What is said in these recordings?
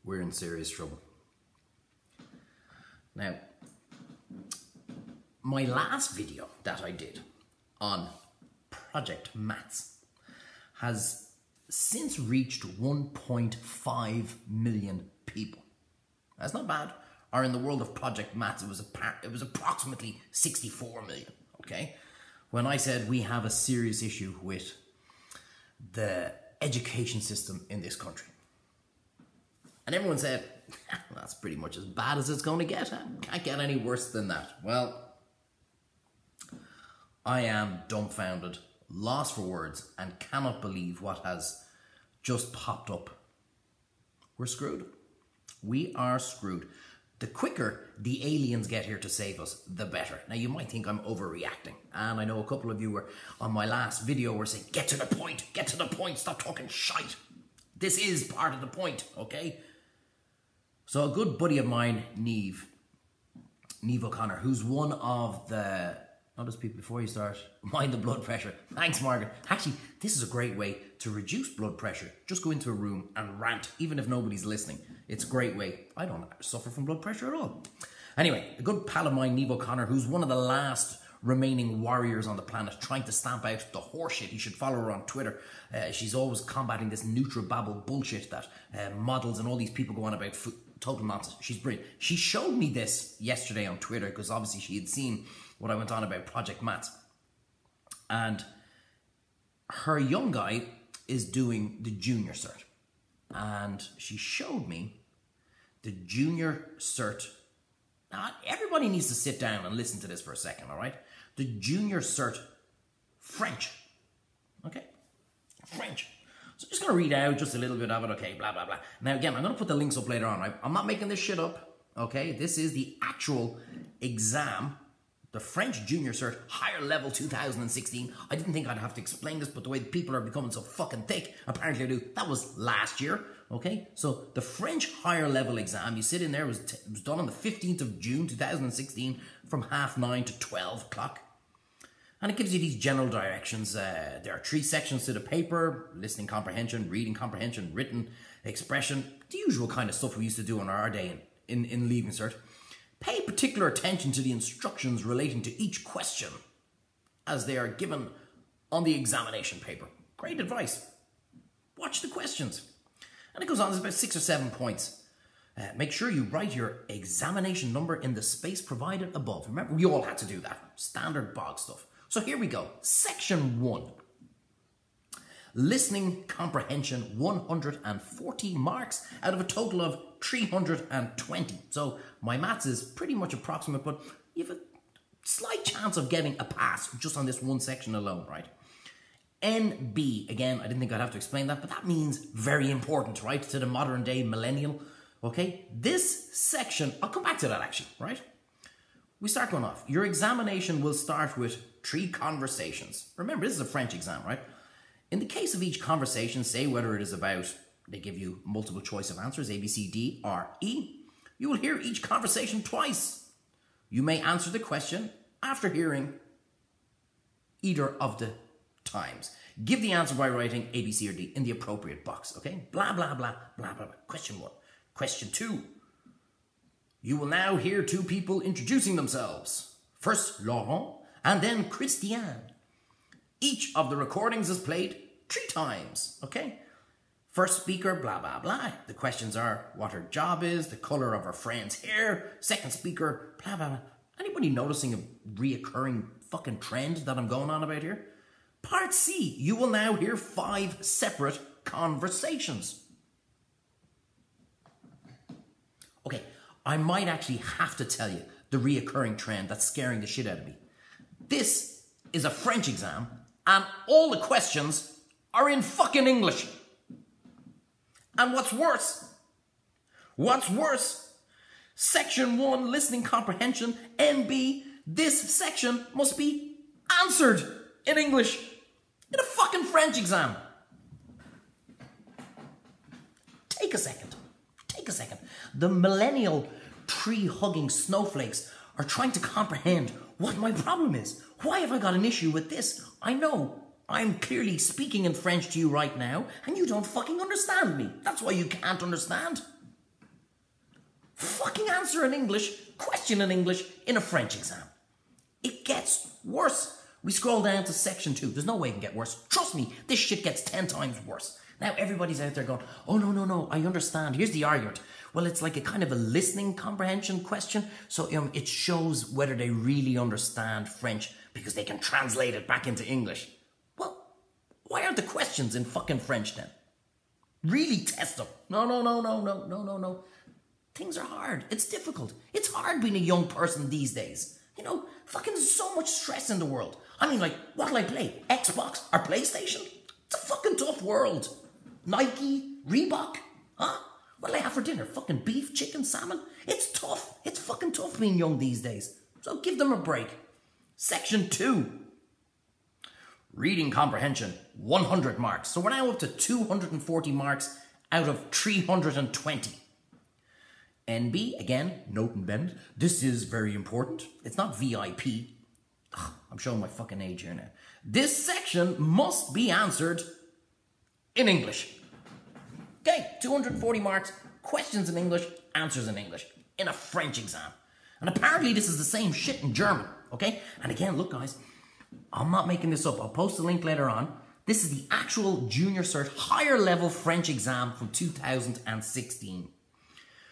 We're in serious trouble. Now, my last video that I did on Project Maths has since reached 1.5 million people. That's not bad. Or in the world of Project Maths, it was approximately 64 million, okay? When I said we have a serious issue with the education system in this country. And everyone said, that's pretty much as bad as it's going to get. Can't get any worse than that. Well, I am dumbfounded, lost for words, and cannot believe what has just popped up. We're screwed. We are screwed. The quicker the aliens get here to save us, the better. Now, you might think I'm overreacting. And I know a couple of you were on my last video were saying, get to the point, stop talking shite. This is part of the point, okay? So a good buddy of mine, Niamh O'Connor, who's one of the, notice people before you start, mind the blood pressure. Thanks, Margaret. Actually, this is a great way to reduce blood pressure. Just go into a room and rant, even if nobody's listening. It's a great way. I don't suffer from blood pressure at all. Anyway, a good pal of mine, Niamh O'Connor, who's one of the last remaining warriors on the planet trying to stamp out the horseshit. You should follow her on Twitter. She's always combating this NutraBabble bullshit that models and all these people go on about food. Total nonsense. She's brilliant. She showed me this yesterday on Twitter because obviously she had seen what I went on about Project Maths. And her young guy is doing the junior cert. And she showed me the junior cert. Now, everybody needs to sit down and listen to this for a second, all right? The junior cert French. Okay? French. So I'm just going to read out just a little bit of it, okay, blah, blah, blah. Now, again, I'm going to put the links up later on, right? I'm not making this shit up, okay? This is the actual exam, the French Junior Cert, Higher Level 2016. I didn't think I'd have to explain this, but the way people are becoming so fucking thick, apparently I do. That was last year, okay? So the French Higher Level exam, you sit in there, it was done on the 15th of June 2016 from 9:30 to 12 o'clock. And it gives you these general directions. There are 3 sections to the paper: listening comprehension, reading comprehension, written expression, the usual kind of stuff we used to do on our day in Leaving Cert. Pay particular attention to the instructions relating to each question as they are given on the examination paper. Great advice. Watch the questions. And it goes on, there's about 6 or 7 points. Make sure you write your examination number in the space provided above. Remember, we all had to do that. Standard bog stuff. So here we go. Section 1. Listening comprehension, 140 marks out of a total of 320. So my maths is pretty much approximate, but you have a slight chance of getting a pass just on this one section alone, right? NB, again, I didn't think I'd have to explain that, but that means very important, right, to the modern day millennial, okay? This section, I'll come back to that actually, right? We start going off. Your examination will start with 3 conversations. Remember, this is a French exam, right? In the case of each conversation, say whether it is about, they give you multiple choice of answers, A, B, C, D, or E, you will hear each conversation twice. You may answer the question after hearing either of the times. Give the answer by writing A, B, C, or D in the appropriate box, okay? Blah, blah, blah, blah, blah, blah. Question 1. Question 2. You will now hear 2 people introducing themselves. First, Laurent, and then Christiane. Each of the recordings is played 3 times, okay? First speaker, blah, blah, blah. The questions are what her job is, the colour of her friend's hair. Second speaker, blah, blah, blah. Anybody noticing a reoccurring fucking trend that I'm going on about here? Part C, you will now hear 5 separate conversations. Okay, I might actually have to tell you the reoccurring trend that's scaring the shit out of me. This is a French exam, and all the questions are in fucking English. And what's worse, section 1, listening comprehension, NB, this section must be answered in English in a fucking French exam. Take a second. The millennial tree-hugging snowflakes are trying to comprehend what my problem is. Why have I got an issue with this? I know I'm clearly speaking in French to you right now, and you don't fucking understand me. That's why you can't understand. Fucking answer in English, question in English in a French exam. It gets worse. We scroll down to section 2. There's no way it can get worse. Trust me, this shit gets 10 times worse. Now everybody's out there going, oh no, I understand. Here's the argument. Well, it's like a kind of a listening comprehension question. So it shows whether they really understand French because they can translate it back into English. Well, why aren't the questions in fucking French then? Really test them. No. Things are hard. It's difficult. It's hard being a young person these days. Fucking there's so much stress in the world. I mean, like, what'll I play? Xbox or PlayStation? It's a fucking tough world. Nike, Reebok, huh? What'll I have for dinner? Fucking beef, chicken, salmon? It's tough. It's fucking tough being young these days. So give them a break. Section 2. Reading comprehension, 100 marks. So we're now up to 240 marks out of 320. NB, again, note and bend. This is very important. It's not VIP. Ugh, I'm showing my fucking age here now. This section must be answered in English. Okay, 240 marks, questions in English, answers in English, in a French exam. And apparently this is the same shit in German, okay? And again, look guys, I'm not making this up. I'll post a link later on. This is the actual Junior Cert higher level French exam from 2016.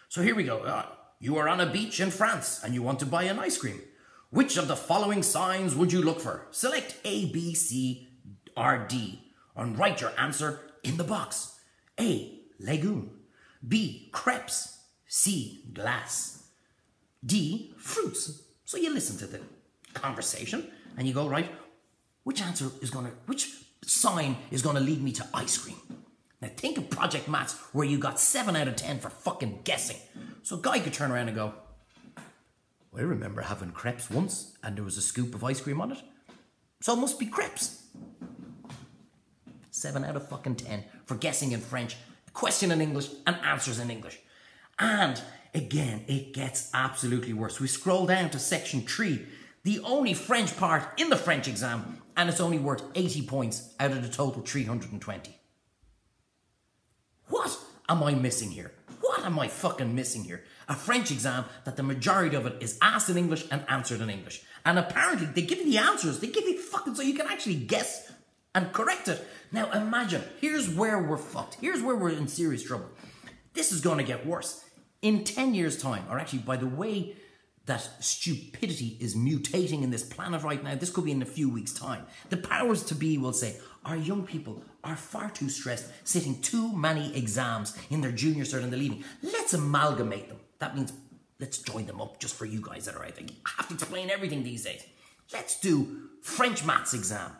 So here we go. You are on a beach in France and you want to buy an ice cream. Which of the following signs would you look for? Select A, B, C, or D and write your answer in the box. A, legume. B, crepes. C, glass. D, fruits. So you listen to the conversation and you go, right, which sign is gonna lead me to ice cream? Now think of Project Maths where you got 7 out of 10 for fucking guessing. So a guy could turn around and go, I remember having crepes once and there was a scoop of ice cream on it. So it must be crepes. 7 out of fucking 10 for guessing in French, a question in English and answers in English. And again, it gets absolutely worse. We scroll down to section 3, the only French part in the French exam, and it's only worth 80 points out of the total 320. What am I missing here? What am I fucking missing here? A French exam that the majority of it is asked in English and answered in English. And apparently they give you the answers. They give you fucking so you can actually guess and correct it. Now imagine, here's where we're fucked. Here's where we're in serious trouble. This is going to get worse. In 10 years' time, or actually by the way that stupidity is mutating in this planet right now, this could be in a few weeks' time, the powers to be will say, our young people are far too stressed, sitting too many exams in their junior cert and they're leaving. Let's amalgamate them. That means let's join them up just for you guys that are out there. I have to explain everything these days. Let's do French maths exam.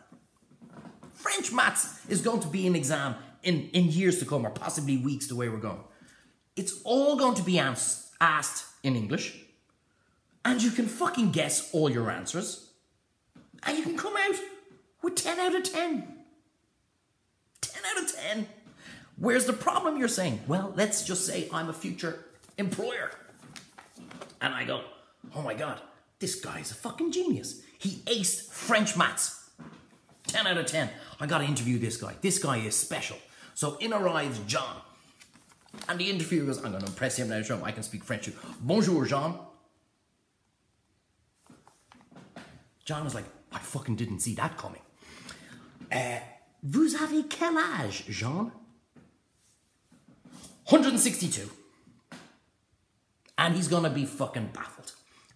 French maths is going to be an exam in years to come, or possibly weeks the way we're going. It's all going to be asked in English, and you can fucking guess all your answers, and you can come out with 10 out of 10. 10 out of 10. Where's the problem, you're saying? Well, let's just say I'm a future employer. And I go, oh my God, this guy's a fucking genius. He aced French maths. 10 out of 10. I got to interview this guy. This guy is special. So in arrives John. And the interviewer goes, I'm going to impress him now, show him I can speak French too. Bonjour, Jean. John was like, I fucking didn't see that coming. Vous avez quel âge, Jean? 162. And he's going to be fucking baffled.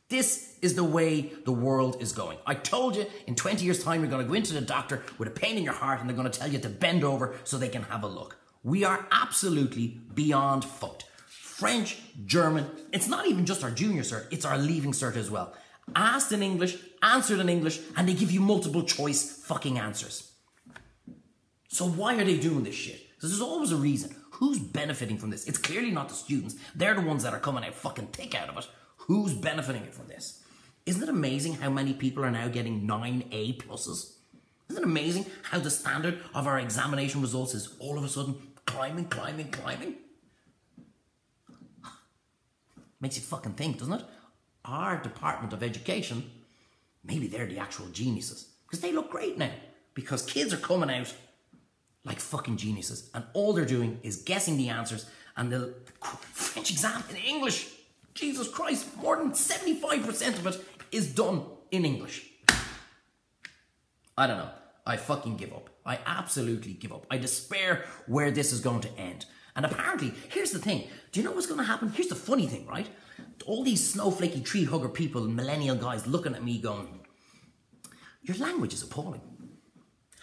This is the way the world is going. I told you, in 20 years' time, you're going to go into the doctor with a pain in your heart and they're going to tell you to bend over so they can have a look. We are absolutely beyond fucked. French, German, it's not even just our junior cert, it's our leaving cert as well. Asked in English, answered in English, and they give you multiple choice fucking answers. So why are they doing this shit? Because there's always a reason. Who's benefiting from this? It's clearly not the students. They're the ones that are coming out fucking thick out of it. Who's benefiting from this? Isn't it amazing how many people are now getting 9 A pluses? Isn't it amazing how the standard of our examination results is all of a sudden climbing? Makes you fucking think, doesn't it? Our Department of Education, maybe they're the actual geniuses. Because they look great now. because kids are coming out like fucking geniuses, and all they're doing is guessing the answers. And the French exam in English, Jesus Christ, more than 75% of it is done in English. I don't know. I fucking give up. I absolutely give up. I despair where this is going to end. And apparently, here's the thing. Do you know what's going to happen? Here's the funny thing, right? All these snowflakey tree hugger people, millennial guys looking at me going, your language is appalling.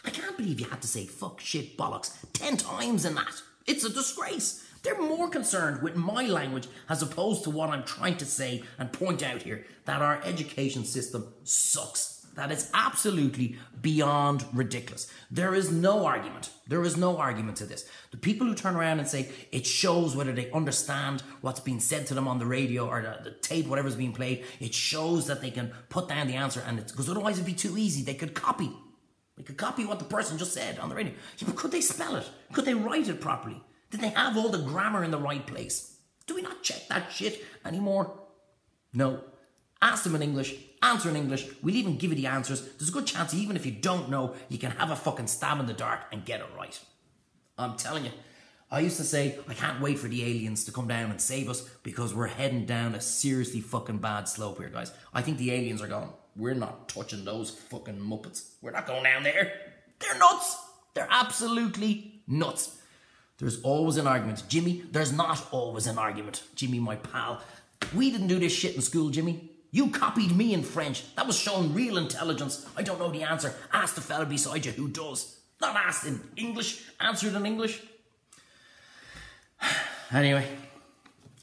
I can't believe you had to say fuck, shit, bollocks 10 times in that. It's a disgrace. They're more concerned with my language as opposed to what I'm trying to say and point out here, that our education system sucks. That is absolutely beyond ridiculous. There is no argument. There is no argument to this. The people who turn around and say it shows whether they understand what's being said to them on the radio or the tape, whatever's being played, it shows that they can put down the answer, and it's because otherwise it'd be too easy. They could copy. They could copy what the person just said on the radio. Yeah, but could they spell it? Could they write it properly? Did they have all the grammar in the right place? Do we not check that shit anymore? No. Ask them in English, answer in English, we'll even give you the answers. There's a good chance even if you don't know, you can have a fucking stab in the dark and get it right. I'm telling you, I used to say, I can't wait for the aliens to come down and save us because we're heading down a seriously fucking bad slope here, guys. I think the aliens are going, we're not touching those fucking Muppets. We're not going down there. They're nuts. They're absolutely nuts. There's always an argument. Jimmy, there's not always an argument. Jimmy, my pal. We didn't do this shit in school, Jimmy. You copied me in French. That was showing real intelligence. I don't know the answer. Ask the fella beside you who does. Not asked in English. Answered in English. Anyway,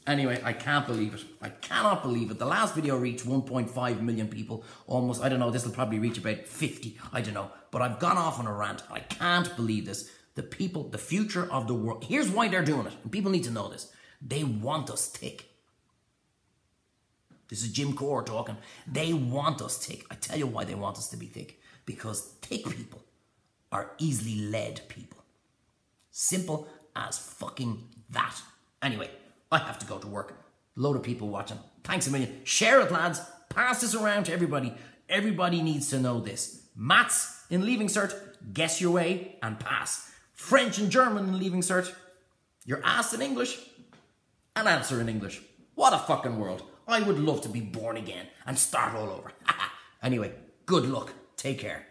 I can't believe it. I cannot believe it. The last video reached 1.5 million people. Almost, I don't know, this will probably reach about 50. I don't know. But I've gone off on a rant. I can't believe this. The people, the future of the world. Here's why they're doing it. And people need to know this. They want us thick. This is Jim Core talking. They want us thick. I tell you why they want us to be thick. Because thick people are easily led people. Simple as fucking that. Anyway, I have to go to work. Load of people watching. Thanks a million. Share it, lads. Pass this around to everybody. Everybody needs to know this. Maths in Leaving Cert, guess your way and pass. French and German in Leaving Cert, you're asked in English and answer in English. What a fucking world. I would love to be born again and start all over. Anyway, good luck. Take care.